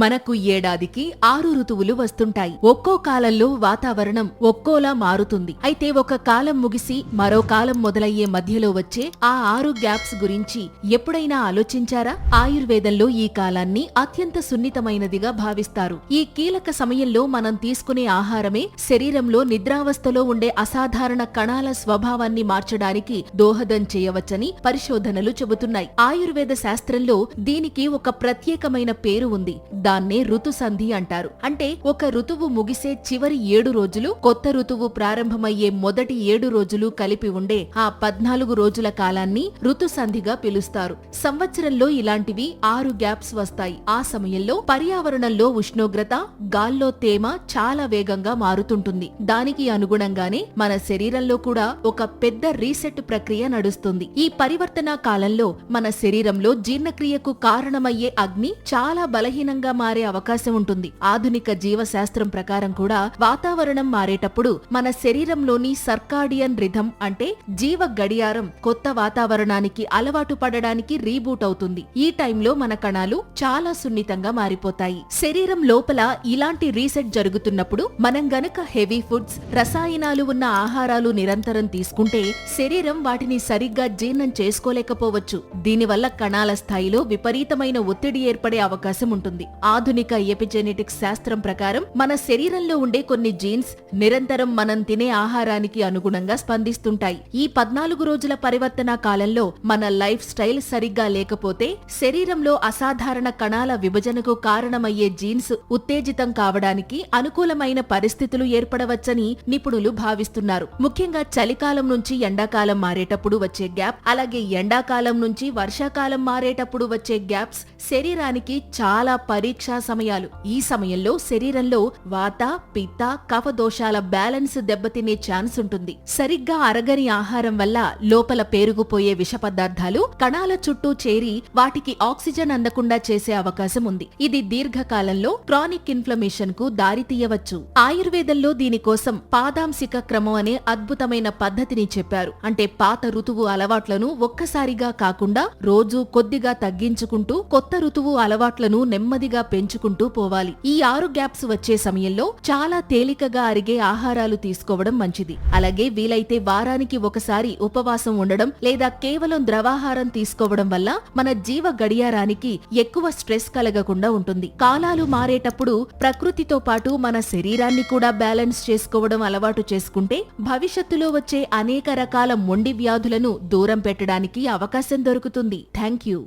మనకు ఏడాదికి 6 ఋతువులు వస్తుంటాయి. ఒక్కో కాలంలో వాతావరణం ఒక్కోలా మారుతుంది. అయితే ఒక కాలం ముగిసి మరో కాలం మొదలయ్యే మధ్యలో వచ్చే ఆ 6 గ్యాప్స్ గురించి ఎప్పుడైనా ఆలోచించారా? ఆయుర్వేదంలో ఈ కాలాన్ని అత్యంత సున్నితమైనదిగా భావిస్తారు. ఈ కీలక సమయంలో మనం తీసుకునే ఆహారమే శరీరంలో నిద్రావస్థలో ఉండే అసాధారణ కణాల స్వభావాన్ని మార్చడానికి దోహదం చేయవచ్చని పరిశోధనలు చెబుతున్నాయి. ఆయుర్వేద శాస్త్రంలో దీనికి ఒక ప్రత్యేకమైన పేరు ఉంది. దాన్నే ఋతుసంధి అంటారు. అంటే ఒక ఋతువు ముగిసే చివరి 7 రోజులు, కొత్త ఋతువు ప్రారంభమయ్యే మొదటి 7 రోజులు కలిపి ఉండే ఆ 14 రోజుల కాలాన్ని ఋతుసంధిగా పిలుస్తారు. సంవత్సరంలో ఇలాంటివి 6 గ్యాప్స్ వస్తాయి. ఆ సమయంలో పర్యావరణంలో ఉష్ణోగ్రత, గాల్లో తేమ చాలా వేగంగా మారుతుంటుంది. దానికి అనుగుణంగానే మన శరీరంలో కూడా ఒక పెద్ద రీసెట్ ప్రక్రియ నడుస్తుంది. ఈ పరివర్తన కాలంలో మన శరీరంలో జీర్ణక్రియకు కారణమయ్యే అగ్ని చాలా బలహీనంగా మారే అవకాశం ఉంటుంది. ఆధునిక జీవశాస్త్రం ప్రకారం కూడా వాతావరణం మారేటప్పుడు మన శరీరంలోని సర్కాడియన్ రిథం అంటే జీవ గడియారం కొత్త వాతావరణానికి అలవాటు పడడానికి రీబూట్ అవుతుంది. ఈ టైంలో మన కణాలు చాలా సున్నితంగా మారిపోతాయి. శరీరం లోపల ఇలాంటి రీసెట్ జరుగుతున్నప్పుడు మనం గనక హెవీ ఫుడ్స్, రసాయనాలు ఉన్న ఆహారాలు నిరంతరం తీసుకుంటే శరీరం వాటిని సరిగ్గా జీర్ణం చేసుకోలేకపోవచ్చు. దీనివల్ల కణాల స్థాయిలో విపరీతమైన ఒత్తిడి ఏర్పడే అవకాశం ఉంటుంది. ఆధునిక ఎపిజెనెటిక్స్ శాస్త్రం ప్రకారం మన శరీరంలో ఉండే కొన్ని జీన్స్ నిరంతరం మనం తినే ఆహారానికి అనుగుణంగా స్పందిస్తుంటాయి. ఈ 14 రోజుల పరివర్తన కాలంలో మన లైఫ్ స్టైల్ సరిగ్గా లేకపోతే శరీరంలో అసాధారణ కణాల విభజనకు కారణమయ్యే జీన్స్ ఉత్తేజితం కావడానికి అనుకూలమైన పరిస్థితులు ఏర్పడవచ్చని నిపుణులు భావిస్తున్నారు. ముఖ్యంగా చలికాలం నుంచి ఎండాకాలం మారేటప్పుడు వచ్చే గ్యాప్, అలాగే ఎండాకాలం నుంచి వర్షాకాలం మారేటప్పుడు వచ్చే గ్యాప్స్ శరీరానికి చాలా పరీక్షా సమయాలు. ఈ సమయంలో శరీరంలో వాత, పిత్త, కఫ దోషాల బ్యాలెన్స్ దెబ్బతినే ఛాన్స్ ఉంటుంది. సరిగ్గా అరగని ఆహారం వల్ల లోపల పేరుకుపోయే విష పదార్థాలు కణాల చుట్టూ చేరి వాటికి ఆక్సిజన్ అందకుండా చేసే అవకాశం ఉంది. ఇది దీర్ఘకాలంలో క్రానిక్ ఇన్ఫ్లమేషన్ కు దారితీయవచ్చు. ఆయుర్వేదంలో దీనికోసం పాదాంసిక క్రమం అనే అద్భుతమైన పద్ధతిని చెప్పారు. అంటే పాత ఋతువు అలవాట్లను ఒక్కసారిగా కాకుండా రోజు కొద్దిగా తగ్గించుకుంటూ కొత్త ఋతువు అలవాట్లను నెమ్మదిగా పెంచుకుంటూ పోవాలి. ఈ 6 గ్యాప్స్ వచ్చే సమయంలో చాలా తేలికగా అరిగే ఆహారాలు తీసుకోవడం మంచిది. అలాగే వీలైతే వారానికి ఒకసారి ఉపవాసం ఉండడం లేదా కేవలం ద్రవాహారం తీసుకోవడం వల్ల మన జీవ గడియారానికి ఎక్కువ స్ట్రెస్ కలగకుండా ఉంటుంది. కాలాలు మారేటప్పుడు ప్రకృతితో పాటు మన శరీరాన్ని కూడా బ్యాలెన్స్ చేసుకోవడం అలవాటు చేసుకుంటే భవిష్యత్తులో వచ్చే అనేక రకాల మొండి వ్యాధులను దూరం పెట్టడానికి అవకాశం దొరుకుతుంది. Thank you.